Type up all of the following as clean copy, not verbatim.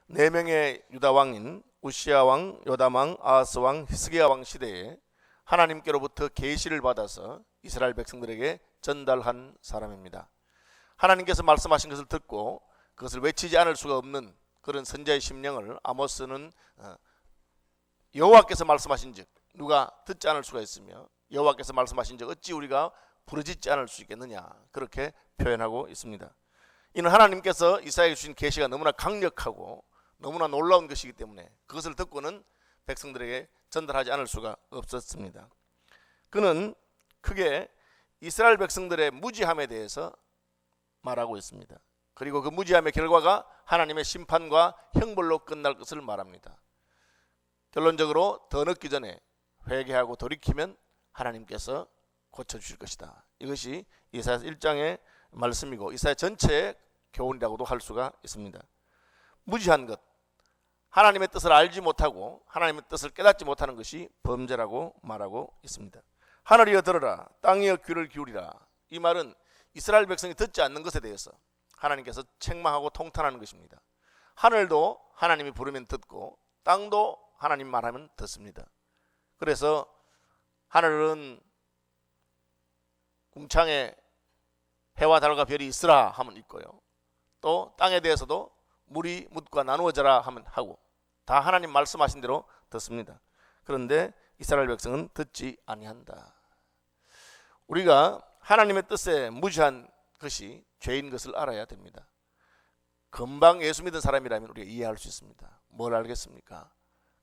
네 명의 유다 왕인 우시야 왕, 요담 왕, 아하스 왕, 히스기야 왕 시대에 하나님께로부터 계시를 받아서 이스라엘 백성들에게 전달한 사람입니다. 하나님께서 말씀하신 것을 듣고 그것을 외치지 않을 수가 없는 그런 선자의 심령을 아모스는 여호와께서 말씀하신즉 누가 듣지 않을 수가 있으며 여호와께서 말씀하신즉 어찌 우리가 부르짖지 않을 수 있겠느냐, 그렇게 표현하고 있습니다. 이는 하나님께서 이사야에게 주신 계시가 너무나 강력하고 너무나 놀라운 것이기 때문에 그것을 듣고는 백성들에게 전달하지 않을 수가 없었습니다. 그는 크게 이스라엘 백성들의 무지함에 대해서 말하고 있습니다. 그리고 그 무지함의 결과가 하나님의 심판과 형벌로 끝날 것을 말합니다. 결론적으로 더 늦기 전에 회개하고 돌이키면 하나님께서 고쳐주실 것이다. 이것이 이사야 1장의 말씀이고 이사야 전체의 교훈이라고도 할 수가 있습니다. 무지한 것, 하나님의 뜻을 알지 못하고 하나님의 뜻을 깨닫지 못하는 것이 범죄라고 말하고 있습니다. 하늘이여 들으라, 땅이여 귀를 기울이라. 이 말은 이스라엘 백성이 듣지 않는 것에 대해서 하나님께서 책망하고 통탄하는 것입니다. 하늘도 하나님이 부르면 듣고 땅도 하나님 말하면 듣습니다. 그래서 하늘은 궁창에 해와 달과 별이 있으라 하면 있고요, 또 땅에 대해서도 물이 묻과 나누어져라 하면 하고 다 하나님 말씀하신 대로 듣습니다. 그런데 이스라엘 백성은 듣지 아니한다. 우리가 하나님의 뜻에 무지한 것이 죄인 것을 알아야 됩니다. 금방 예수 믿은 사람이라면 우리가 이해할 수 있습니다. 뭘 알겠습니까?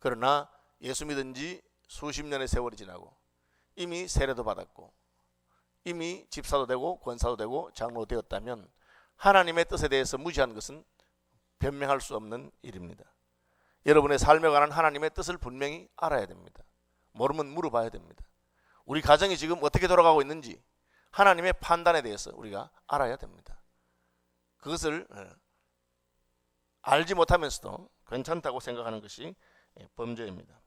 그러나 예수 믿은 지 수십 년의 세월이 지나고 이미 세례도 받았고 이미 집사도 되고 권사도 되고 장로도 되었다면 하나님의 뜻에 대해서 무지한 것은 변명할 수 없는 일입니다. 여러분의 삶에 관한 하나님의 뜻을 분명히 알아야 됩니다. 모르면 물어봐야 됩니다. 우리 가정이 지금 어떻게 돌아가고 있는지 하나님의 판단에 대해서 우리가 알아야 됩니다. 그것을 알지 못하면서도 괜찮다고 생각하는 것이 범죄입니다.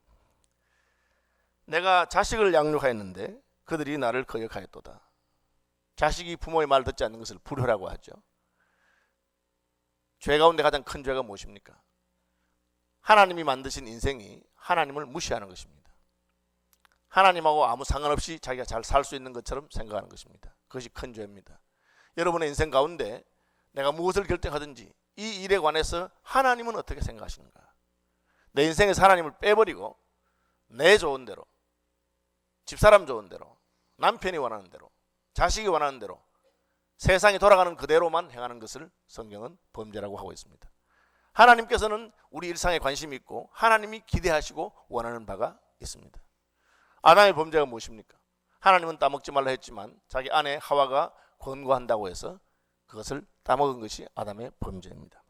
내가 자식을 양육하였는데 그들이 나를 거역하였도다. 자식이 부모의 말 듣지 않는 것을 불효라고 하죠. 죄 가운데 가장 큰 죄가 무엇입니까? 하나님이 만드신 인생이 하나님을 무시하는 것입니다. 하나님하고 아무 상관없이 자기가 잘 살 수 있는 것처럼 생각하는 것입니다. 그것이 큰 죄입니다. 여러분의 인생 가운데 내가 무엇을 결정하든지 이 일에 관해서 하나님은 어떻게 생각하시는가? 내 인생에서 하나님을 빼버리고 내 좋은 대로, 집사람 좋은 대로, 남편이 원하는 대로, 자식이 원하는 대로, 세상이 돌아가는 그대로만 행하는 것을 성경은 범죄라고 하고 있습니다. 하나님께서는 우리 일상에 관심이 있고 하나님이 기대하시고 원하는 바가 있습니다. 아담의 범죄가 무엇입니까? 하나님은 따먹지 말라 했지만 자기 아내 하와가 권고한다고 해서 그것을 따먹은 것이 아담의 범죄입니다.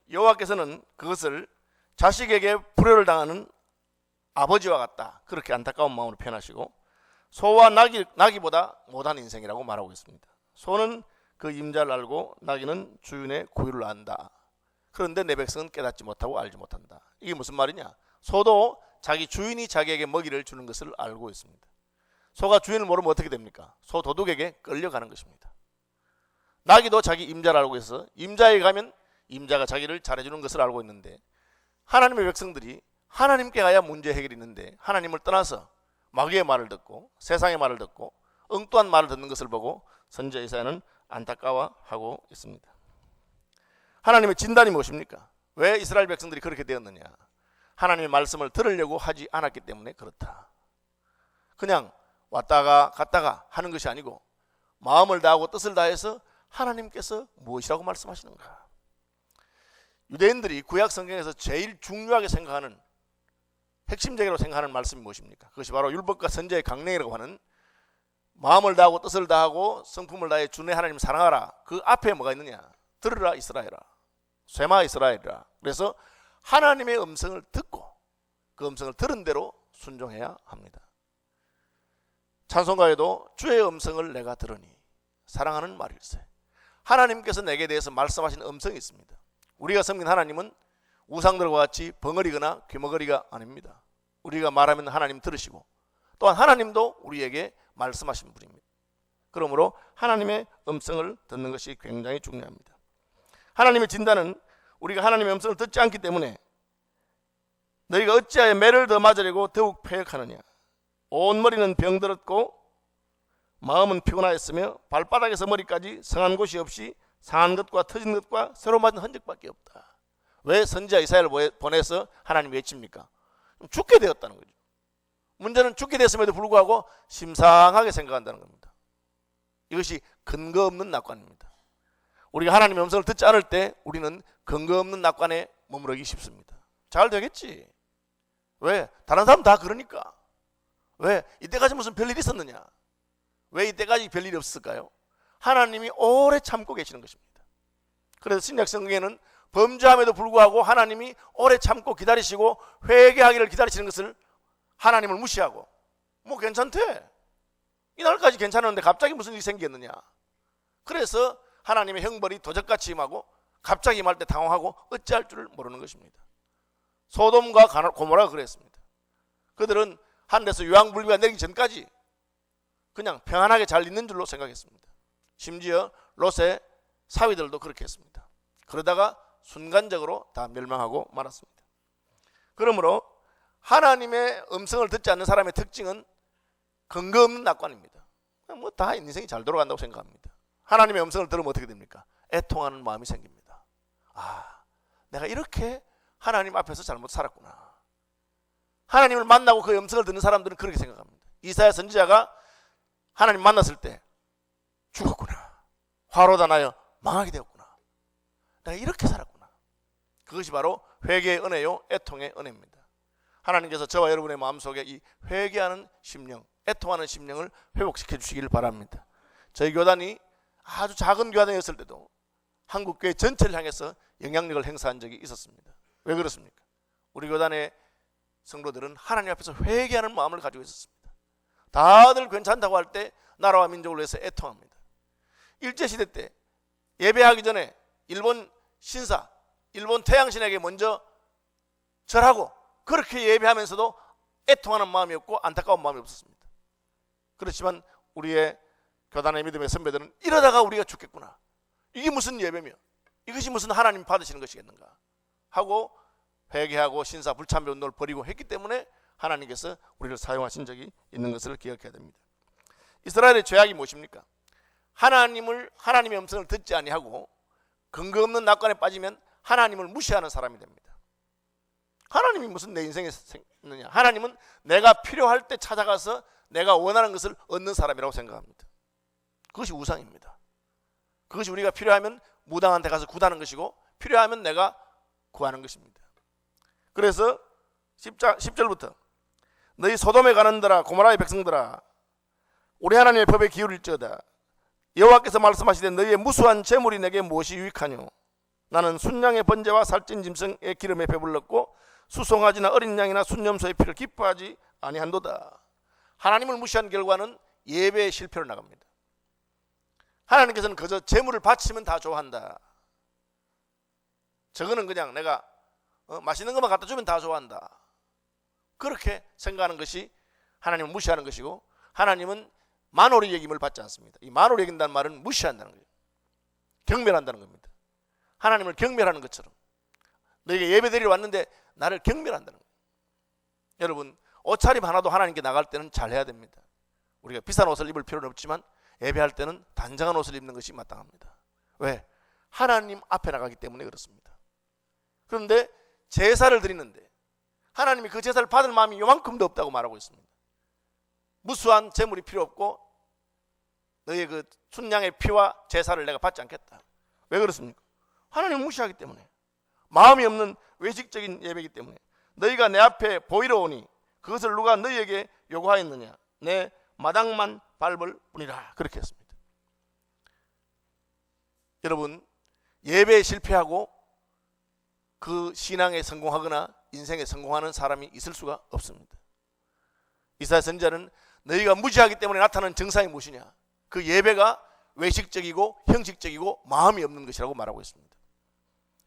여호와께서는 그것을 자식에게 불효를 당하는 아버지와 같다, 그렇게 안타까운 마음으로 표현하시고 소와 나귀보다 못한 인생이라고 말하고 있습니다. 소는 그 임자를 알고 나귀는 주인의 고유를 안다. 그런데 내 백성은 깨닫지 못하고 알지 못한다. 이게 무슨 말이냐? 소도 자기 주인이 자기에게 먹이를 주는 것을 알고 있습니다. 소가 주인을 모르면 어떻게 됩니까? 소 도둑에게 끌려가는 것입니다. 나귀도 자기 임자를 알고 있어서 임자에게 가면 임자가 자기를 잘해주는 것을 알고 있는데 하나님의 백성들이 하나님께 가야 문제 해결이 있는데 하나님을 떠나서 마귀의 말을 듣고 세상의 말을 듣고 엉뚱한 말을 듣는 것을 보고 선지자 이사야는 안타까워하고 있습니다. 하나님의 진단이 무엇입니까? 왜 이스라엘 백성들이 그렇게 되었느냐? 하나님의 말씀을 들으려고 하지 않았기 때문에 그렇다. 그냥 왔다가 갔다가 하는 것이 아니고 마음을 다하고 뜻을 다해서 하나님께서 무엇이라고 말씀하시는가? 유대인들이 구약 성경에서 제일 중요하게 생각하는, 핵심적이라고 생각하는 말씀이 무엇입니까? 그것이 바로 율법과 선지자의 강령이라고 하는, 마음을 다하고 뜻을 다하고 성품을 다해 주내 하나님 사랑하라. 그 앞에 뭐가 있느냐? 들으라 이스라엘아, 쇠마 이스라엘이라. 그래서 하나님의 음성을 듣고 그 음성을 들은 대로 순종해야 합니다. 찬송가에도 주의 음성을 내가 들으니 사랑하는 말일세. 하나님께서 내게 대해서 말씀하신 음성이 있습니다. 우리가 섬긴 하나님은 우상들과 같이 벙어리거나 귀머거리가 아닙니다. 우리가 말하면 하나님 들으시고 또한 하나님도 우리에게 말씀하신 분입니다. 그러므로 하나님의 음성을 듣는 것이 굉장히 중요합니다. 하나님의 진단은 우리가 하나님의 음성을 듣지 않기 때문에 너희가 어찌하여 매를 더 맞으려고 더욱 패역하느냐. 온 머리는 병들었고 마음은 피곤하였으며 발바닥에서 머리까지 성한 곳이 없이 상한 것과 터진 것과 새로 맞은 흔적밖에 없다. 왜 선지자 이사야를 보내서 하나님 외칩니까? 죽게 되었다는 거죠. 문제는 죽게 됐음에도 불구하고 심상하게 생각한다는 겁니다. 이것이 근거 없는 낙관입니다. 우리가 하나님의 음성을 듣지 않을 때 우리는 근거 없는 낙관에 머무르기 쉽습니다. 잘 되겠지. 왜? 다른 사람 다 그러니까. 왜? 이때까지 무슨 별일이 있었느냐? 왜 이때까지 별일이 없었을까요? 하나님이 오래 참고 계시는 것입니다. 그래서 신약 성경에는 범죄함에도 불구하고 하나님이 오래 참고 기다리시고 회개하기를 기다리시는 것을 하나님을 무시하고 뭐 괜찮대. 이날까지 괜찮았는데 갑자기 무슨 일이 생겼느냐. 그래서 하나님의 형벌이 도적같이 임하고 갑자기 임할 때 당황하고 어찌할 줄을 모르는 것입니다. 소돔과 고모라가 그랬습니다. 그들은 하늘에서 유황불비가 내리기 전까지 그냥 평안하게 잘 있는 줄로 생각했습니다. 심지어 롯의 사위들도 그렇게 했습니다. 그러다가 순간적으로 다 멸망하고 말았습니다. 그러므로 하나님의 음성을 듣지 않는 사람의 특징은 근거 없는 낙관입니다. 뭐 다 인생이 잘 돌아간다고 생각합니다. 하나님의 음성을 들으면 어떻게 됩니까? 애통하는 마음이 생깁니다. 아, 내가 이렇게 하나님 앞에서 잘못 살았구나. 하나님을 만나고 그 음성을 듣는 사람들은 그렇게 생각합니다. 이사야 선지자가 하나님 만났을 때 죽었구나. 화로다 나여 망하게 되었구나. 내가 이렇게 살았구나. 그것이 바로 회개의 은혜요, 애통의 은혜입니다. 하나님께서 저와 여러분의 마음속에 이 회개하는 심령, 애통하는 심령을 회복시켜 주시기를 바랍니다. 저희 교단이 아주 작은 교단이었을 때도 한국교회 전체를 향해서 영향력을 행사한 적이 있었습니다. 왜 그렇습니까? 우리 교단의 성도들은 하나님 앞에서 회개하는 마음을 가지고 있었습니다. 다들 괜찮다고 할 때 나라와 민족을 위해서 애통합니다. 일제시대 때 예배하기 전에 일본 신사, 일본 태양신에게 먼저 절하고 그렇게 예배하면서도 애통하는 마음이 없고 안타까운 마음이 없었습니다. 그렇지만 우리의 교단의 믿음의 선배들은 이러다가 우리가 죽겠구나. 이게 무슨 예배며 이것이 무슨 하나님 받으시는 것이겠는가 하고 회개하고 신사 불참배 운동을 벌이고 했기 때문에 하나님께서 우리를 사용하신 적이 있는 것을 기억해야 됩니다. 이스라엘의 죄악이 무엇입니까? 하나님의 음성을 듣지 아니하고 근거 없는 낙관에 빠지면 하나님을 무시하는 사람이 됩니다. 하나님이 무슨 내 인생에 있느냐? 하나님은 내가 필요할 때 찾아가서 내가 원하는 것을 얻는 사람이라고 생각합니다. 그것이 우상입니다. 그것이 우리가 필요하면 무당한테 가서 구하는 것이고 필요하면 내가 구하는 것입니다. 그래서 10절부터 너희 소돔에 가는들아 고모라의 백성들아 우리 하나님의 법에 기울일지어다. 여호와께서 말씀하시되 너희의 무수한 재물이 내게 무엇이 유익하뇨? 나는 순양의 번제와 살찐 짐승의 기름에 배불렀고 수송아지나 어린 양이나 순염소의 피를 기뻐하지 아니한도다. 하나님을 무시한 결과는 예배의 실패로 나갑니다. 하나님께서는 그저 재물을 바치면 다 좋아한다. 저거는 그냥 내가 맛있는 것만 갖다 주면 다 좋아한다. 그렇게 생각하는 것이 하나님을 무시하는 것이고 하나님은 만홀의 여김을 받지 않습니다. 이 만홀의 여긴다는 말은 무시한다는 거예요. 경멸한다는 겁니다. 하나님을 경멸하는 것처럼 너에게 예배드리러 왔는데 나를 경멸한다는 거예요. 여러분 옷차림 하나도 하나님께 나갈 때는 잘해야 됩니다. 우리가 비싼 옷을 입을 필요는 없지만 예배할 때는 단정한 옷을 입는 것이 마땅합니다. 왜? 하나님 앞에 나가기 때문에 그렇습니다. 그런데 제사를 드리는데 하나님이 그 제사를 받을 마음이 요만큼도 없다고 말하고 있습니다. 무수한 재물이 필요 없고 너희의 그 순양의 피와 제사를 내가 받지 않겠다. 왜 그렇습니까? 하나님을 무시하기 때문에, 마음이 없는 외식적인 예배이기 때문에. 너희가 내 앞에 보이러 오니 그것을 누가 너희에게 요구하였느냐? 내 마당만 밟을 뿐이라. 그렇게 했습니다. 여러분 예배에 실패하고 그 신앙에 성공하거나 인생에 성공하는 사람이 있을 수가 없습니다. 이사야 선지자는 너희가 무지하기 때문에 나타나는 증상이 무엇이냐? 그 예배가 외식적이고 형식적이고 마음이 없는 것이라고 말하고 있습니다.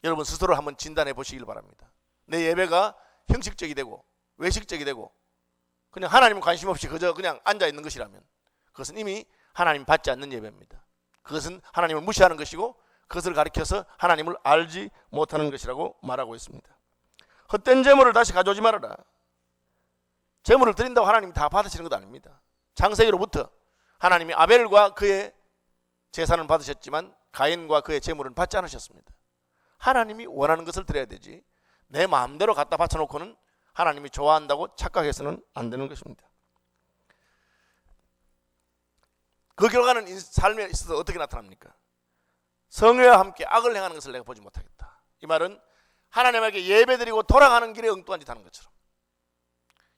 여러분 스스로 한번 진단해 보시길 바랍니다. 내 예배가 형식적이 되고 외식적이 되고 그냥 하나님 관심 없이 그저 그냥 앉아 있는 것이라면 그것은 이미 하나님 받지 않는 예배입니다. 그것은 하나님을 무시하는 것이고 그것을 가리켜서 하나님을 알지 못하는 것이라고 말하고 있습니다. 헛된 재물을 다시 가져오지 말아라. 재물을 드린다고 하나님이 다 받으시는 것 아닙니다. 창세기로부터 하나님이 아벨과 그의 제사는 받으셨지만 가인과 그의 재물은 받지 않으셨습니다. 하나님이 원하는 것을 드려야 되지 내 마음대로 갖다 바쳐놓고는 하나님이 좋아한다고 착각해서는 안 되는 것입니다. 그 결과는 삶에 있어서 어떻게 나타납니까? 성회와 함께 악을 행하는 것을 내가 보지 못하겠다. 이 말은 하나님에게 예배드리고 돌아가는 길에 엉뚱한 짓 하는 것처럼,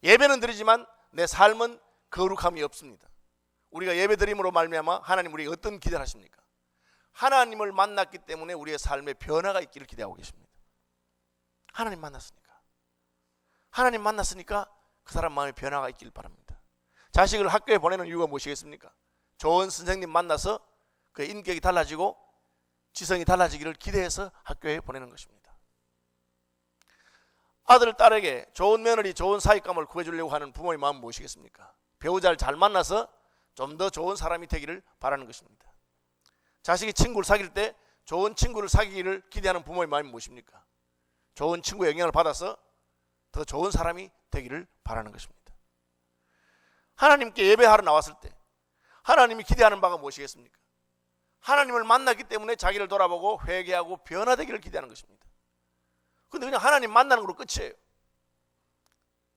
예배는 드리지만 내 삶은 거룩함이 없습니다. 우리가 예배드림으로 말미암아 하나님 우리에게 어떤 기대를 하십니까? 하나님을 만났기 때문에 우리의 삶에 변화가 있기를 기대하고 계십니다. 하나님 만났으니까 그 사람 마음에 변화가 있길 바랍니다. 자식을 학교에 보내는 이유가 무엇이겠습니까? 좋은 선생님 만나서 그의 인격이 달라지고 지성이 달라지기를 기대해서 학교에 보내는 것입니다. 아들, 딸에게 좋은 며느리, 좋은 사익감을 구해주려고 하는 부모의 마음은 무엇이겠습니까? 배우자를 잘 만나서 좀 더 좋은 사람이 되기를 바라는 것입니다. 자식이 친구를 사귈 때 좋은 친구를 사귀기를 기대하는 부모의 마음이 무엇입니까? 좋은 친구의 영향을 받아서 더 좋은 사람이 되기를 바라는 것입니다. 하나님께 예배하러 나왔을 때 하나님이 기대하는 바가 무엇이겠습니까? 하나님을 만났기 때문에 자기를 돌아보고 회개하고 변화되기를 기대하는 것입니다. 그런데 그냥 하나님 만나는 걸로 끝이에요.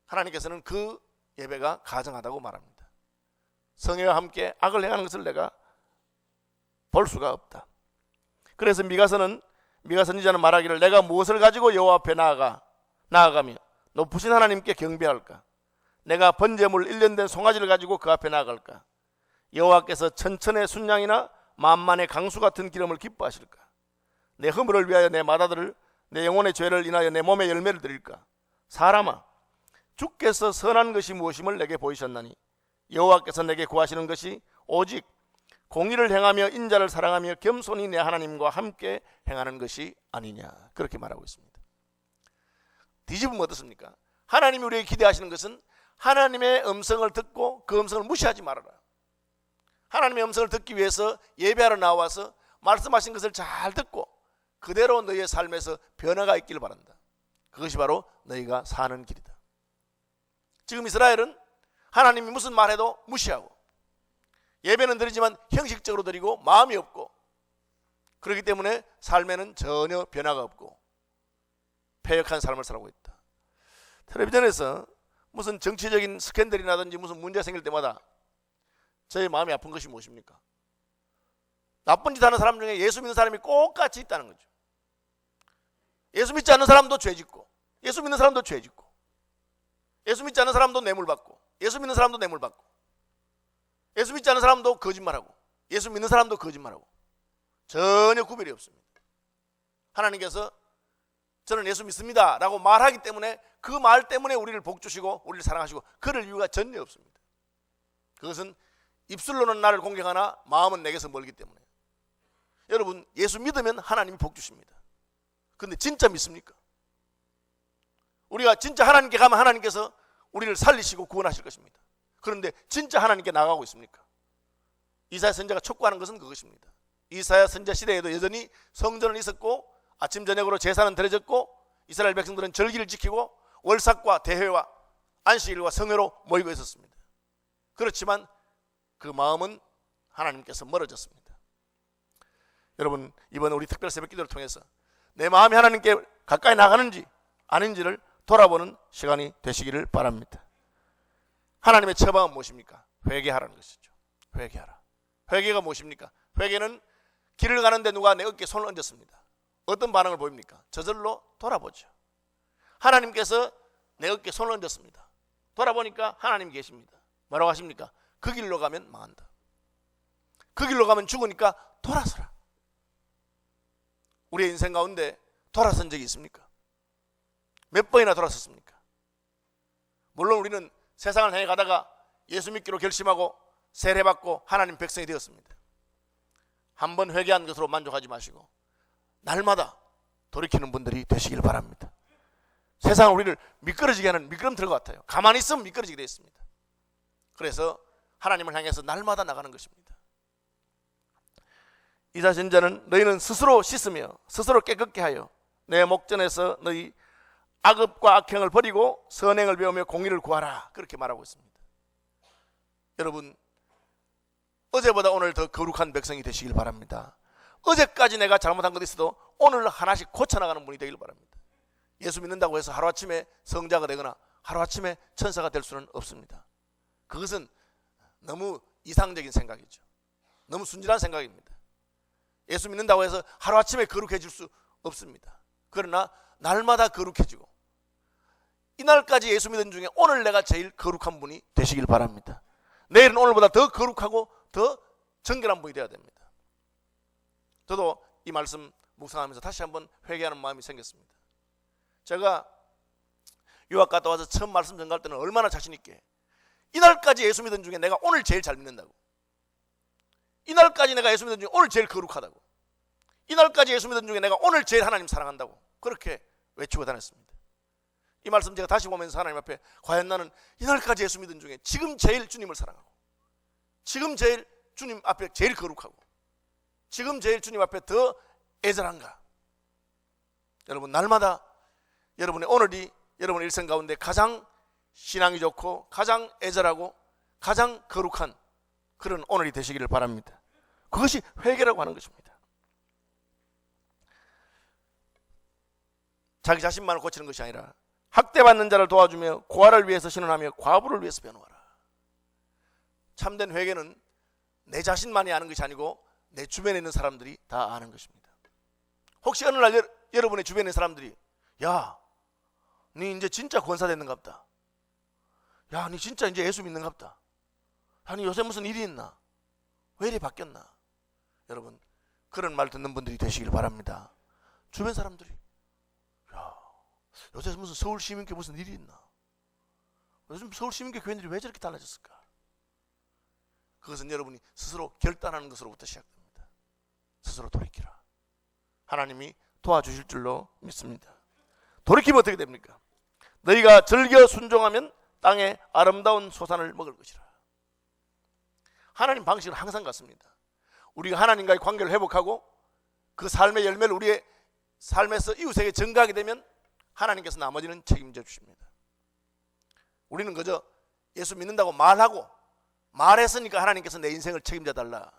하나님께서는 그 예배가 가증하다고 말합니다. 성회와 함께 악을 행하는 것을 내가 볼 수가 없다. 그래서 미가 선지자는 말하기를 내가 무엇을 가지고 여호와 앞에 나아가며 높으신 하나님께 경배할까? 내가 번제물 1년 된 송아지를 가지고 그 앞에 나아갈까? 여호와께서 천천의 순양이나 만만의 강수 같은 기름을 기뻐하실까? 내 허물을 위하여 내 마다들을, 내 영혼의 죄를 인하여 내 몸에 열매를 드릴까? 사람아, 주께서 선한 것이 무엇임을 내게 보이셨나니 여호와께서 내게 구하시는 것이 오직 공의를 행하며 인자를 사랑하며 겸손히 내 하나님과 함께 행하는 것이 아니냐. 그렇게 말하고 있습니다. 뒤집으면 어떻습니까? 하나님이 우리에게 기대하시는 것은 하나님의 음성을 듣고 그 음성을 무시하지 말아라. 하나님의 음성을 듣기 위해서 예배하러 나와서 말씀하신 것을 잘 듣고 그대로 너희의 삶에서 변화가 있기를 바란다. 그것이 바로 너희가 사는 길이다. 지금 이스라엘은 하나님이 무슨 말해도 무시하고 예배는 드리지만 형식적으로 드리고 마음이 없고, 그렇기 때문에 삶에는 전혀 변화가 없고 패역한 삶을 살고 있다. 텔레비전에서 무슨 정치적인 스캔들이라든지 무슨 문제가 생길 때마다 저의 마음이 아픈 것이 무엇입니까? 나쁜 짓 하는 사람 중에 예수 믿는 사람이 똑같이 있다는 거죠. 예수 믿지 않는 사람도 죄 짓고, 예수 믿는 사람도 죄 짓고, 예수 믿지 않는 사람도 뇌물 받고, 예수 믿는 사람도 뇌물 받고, 예수 믿지 않는 사람도 거짓말하고, 예수 믿는 사람도 거짓말하고, 전혀 구별이 없습니다. 하나님께서 저는 예수 믿습니다 라고 말하기 때문에 그 말 때문에 우리를 복주시고 우리를 사랑하시고 그럴 이유가 전혀 없습니다. 그것은 입술로는 나를 공경하나 마음은 내게서 멀기 때문에. 여러분, 예수 믿으면 하나님이 복주십니다. 그런데 진짜 믿습니까? 우리가 진짜 하나님께 가면 하나님께서 우리를 살리시고 구원하실 것입니다. 그런데 진짜 하나님께 나가고 있습니까? 이사야 선지자가 촉구하는 것은 그것입니다. 이사야 선지자 시대에도 여전히 성전은 있었고 아침 저녁으로 제사는 드려졌고 이스라엘 백성들은 절기를 지키고 월삭과 대회와 안식일과 성회로 모이고 있었습니다. 그렇지만 그 마음은 하나님께서 멀어졌습니다. 여러분, 이번 우리 특별 새벽 기도를 통해서 내 마음이 하나님께 가까이 나가는지 아닌지를 돌아보는 시간이 되시기를 바랍니다. 하나님의 처방은 무엇입니까? 회개하라는 것이죠. 회개하라. 회개가 무엇입니까? 회개는 길을 가는데 누가 내 어깨에 손을 얹었습니다. 어떤 반응을 보입니까? 저절로 돌아보죠. 하나님께서 내 어깨에 손을 얹었습니다. 돌아보니까 하나님이 계십니다. 뭐라고 하십니까? 그 길로 가면 망한다. 그 길로 가면 죽으니까 돌아서라. 우리의 인생 가운데 돌아선 적이 있습니까? 몇 번이나 돌아섰습니까? 물론 우리는 세상을 향해 가다가 예수 믿기로 결심하고 세례받고 하나님 백성이 되었습니다. 한 번 회개한 것으로 만족하지 마시고 날마다 돌이키는 분들이 되시길 바랍니다. 세상은 우리를 미끄러지게 하는 미끄럼틀 같아요. 가만히 있으면 미끄러지게 되어 있습니다. 그래서 하나님을 향해서 날마다 나가는 것입니다. 이사신자는 너희는 스스로 씻으며 스스로 깨끗게 하여 내 목전에서 너희 악업과 악행을 버리고 선행을 배우며 공의를 구하라. 그렇게 말하고 있습니다. 여러분, 어제보다 오늘 더 거룩한 백성이 되시길 바랍니다. 어제까지 내가 잘못한 것 있어도 오늘 하나씩 고쳐나가는 분이 되길 바랍니다. 예수 믿는다고 해서 하루아침에 성자가 되거나 하루아침에 천사가 될 수는 없습니다. 그것은 너무 이상적인 생각이죠. 너무 순진한 생각입니다. 예수 믿는다고 해서 하루아침에 거룩해질 수 없습니다. 그러나 날마다 거룩해지고 이날까지 예수 믿은 중에 오늘 내가 제일 거룩한 분이 되시길 바랍니다. 내일은 오늘보다 더 거룩하고 더 정결한 분이 되어야 됩니다. 저도 이 말씀 묵상하면서 다시 한번 회개하는 마음이 생겼습니다. 제가 유학 갔다 와서 처음 말씀 전가할 때는 얼마나 자신 있게 이날까지 예수 믿은 중에 내가 오늘 제일 잘 믿는다고, 이날까지 내가 예수 믿은 중에 오늘 제일 거룩하다고, 이날까지 예수 믿은 중에 내가 오늘 제일 하나님 사랑한다고 그렇게 외치고 다녔습니다. 이 말씀 제가 다시 보면서 하나님 앞에 과연 나는 이날까지 예수 믿은 중에 지금 제일 주님을 사랑하고, 지금 제일 주님 앞에 제일 거룩하고, 지금 제일 주님 앞에 더 애절한가? 여러분, 날마다 여러분의 오늘이 여러분의 일생 가운데 가장 신앙이 좋고 가장 애절하고 가장 거룩한 그런 오늘이 되시기를 바랍니다. 그것이 회개라고 하는 것입니다. 자기 자신만을 고치는 것이 아니라 학대받는 자를 도와주며 고아를 위해서 신원하며 과부를 위해서 변호하라. 참된 회개는 내 자신만이 아는 것이 아니고 내 주변에 있는 사람들이 다 아는 것입니다. 혹시 어느 날 여러분의 주변에 있는 사람들이 야, 니 이제 진짜 권사 됐는갑다. 야, 니 진짜 이제 예수 믿는갑다. 야, 니 요새 무슨 일이 있나? 왜 이리 바뀌었나? 여러분, 그런 말 듣는 분들이 되시길 바랍니다. 주변 사람들이 야, 요새 무슨 서울시민교회 무슨 일이 있나? 요즘 서울시민교회 교인들이 왜 저렇게 달라졌을까? 그것은 여러분이 스스로 결단하는 것으로부터 시작됩니다. 스스로 돌이키라. 하나님이 도와주실 줄로 믿습니다. 돌이키면 어떻게 됩니까? 너희가 즐겨 순종하면 땅에 아름다운 소산을 먹을 것이라. 하나님 방식은 항상 같습니다. 우리가 하나님과의 관계를 회복하고 그 삶의 열매를 우리의 삶에서 이웃에게 전가하게 되면 하나님께서 나머지는 책임져 주십니다. 우리는 그저 예수 믿는다고 말하고 말했으니까 하나님께서 내 인생을 책임져 달라,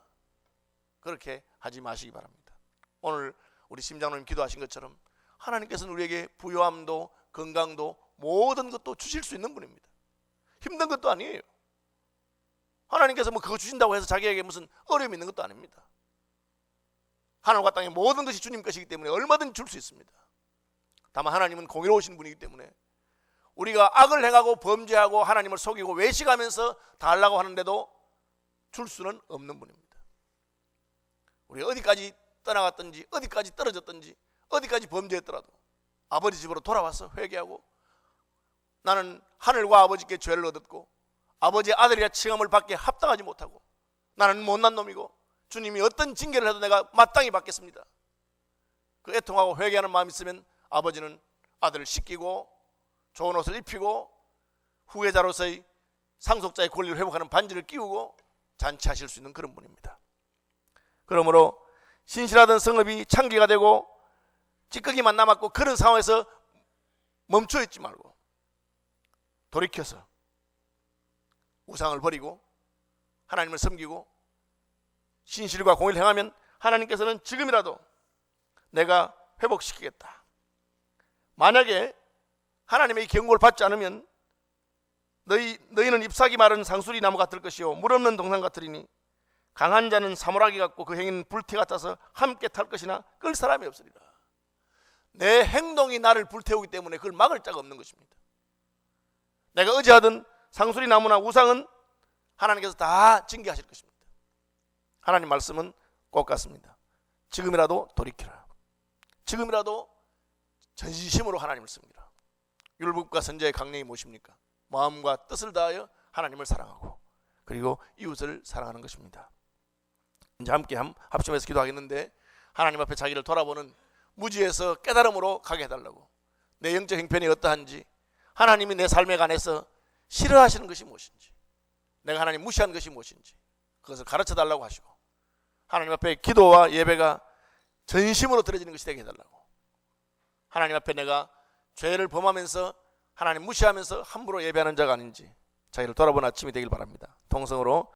그렇게 하지 마시기 바랍니다. 오늘 우리 심장로님 기도하신 것처럼 하나님께서는 우리에게 부요함도 건강도 모든 것도 주실 수 있는 분입니다. 힘든 것도 아니에요. 하나님께서 뭐 그거 주신다고 해서 자기에게 무슨 어려움이 있는 것도 아닙니다. 하늘과 땅의 모든 것이 주님 것이기 때문에 얼마든지 줄 수 있습니다. 다만 하나님은 공의로우신 분이기 때문에 우리가 악을 행하고 범죄하고 하나님을 속이고 외식하면서 달라고 하는데도 줄 수는 없는 분입니다. 우리가 어디까지 떠나갔든지 어디까지 떨어졌든지 어디까지 범죄했더라도 아버지 집으로 돌아와서 회개하고 나는 하늘과 아버지께 죄를 얻었고 아버지의 아들이라 칭함을 받기에 합당하지 못하고 나는 못난 놈이고 주님이 어떤 징계를 해도 내가 마땅히 받겠습니다. 그 애통하고 회개하는 마음이 있으면 아버지는 아들을 씻기고 좋은 옷을 입히고 후계자로서의 상속자의 권리를 회복하는 반지를 끼우고 잔치하실 수 있는 그런 분입니다. 그러므로 신실하던 성읍이 창기가 되고 찌꺼기만 남았고 그런 상황에서 멈춰 있지 말고 돌이켜서 우상을 버리고 하나님을 섬기고 신실과 공의를 행하면 하나님께서는 지금이라도 내가 회복시키겠다. 만약에 하나님의 경고를 받지 않으면 너희는 잎사귀 마른 상수리 나무 같을 것이요 물 없는 동산 같으리니 강한 자는 사물하기 같고 그 행위는 불태 같아서 함께 탈 것이나 끌 사람이 없으리라. 내 행동이 나를 불태우기 때문에 그걸 막을 자가 없는 것입니다. 내가 의지하던 상수리 나무나 우상은 하나님께서 다 징계하실 것입니다. 하나님 말씀은 꼭 같습니다. 지금이라도 돌이키라. 지금이라도 전심으로 하나님을 섬기라. 율법과 선지자의 강령이 무엇입니까? 마음과 뜻을 다하여 하나님을 사랑하고 그리고 이웃을 사랑하는 것입니다. 이제 함께 합심해서 기도하겠는데 하나님 앞에 자기를 돌아보는 무지에서 깨달음으로 가게 해달라고, 내 영적 형편이 어떠한지, 하나님이 내 삶에 관해서 싫어하시는 것이 무엇인지, 내가 하나님 무시하는 것이 무엇인지 그것을 가르쳐달라고 하시고 하나님 앞에 기도와 예배가 전심으로 드려지는 것이 되게 해달라고. 하나님 앞에 내가 죄를 범하면서 하나님 무시하면서 함부로 예배하는 자가 아닌지 자기를 돌아보는 아침이 되길 바랍니다. 통성으로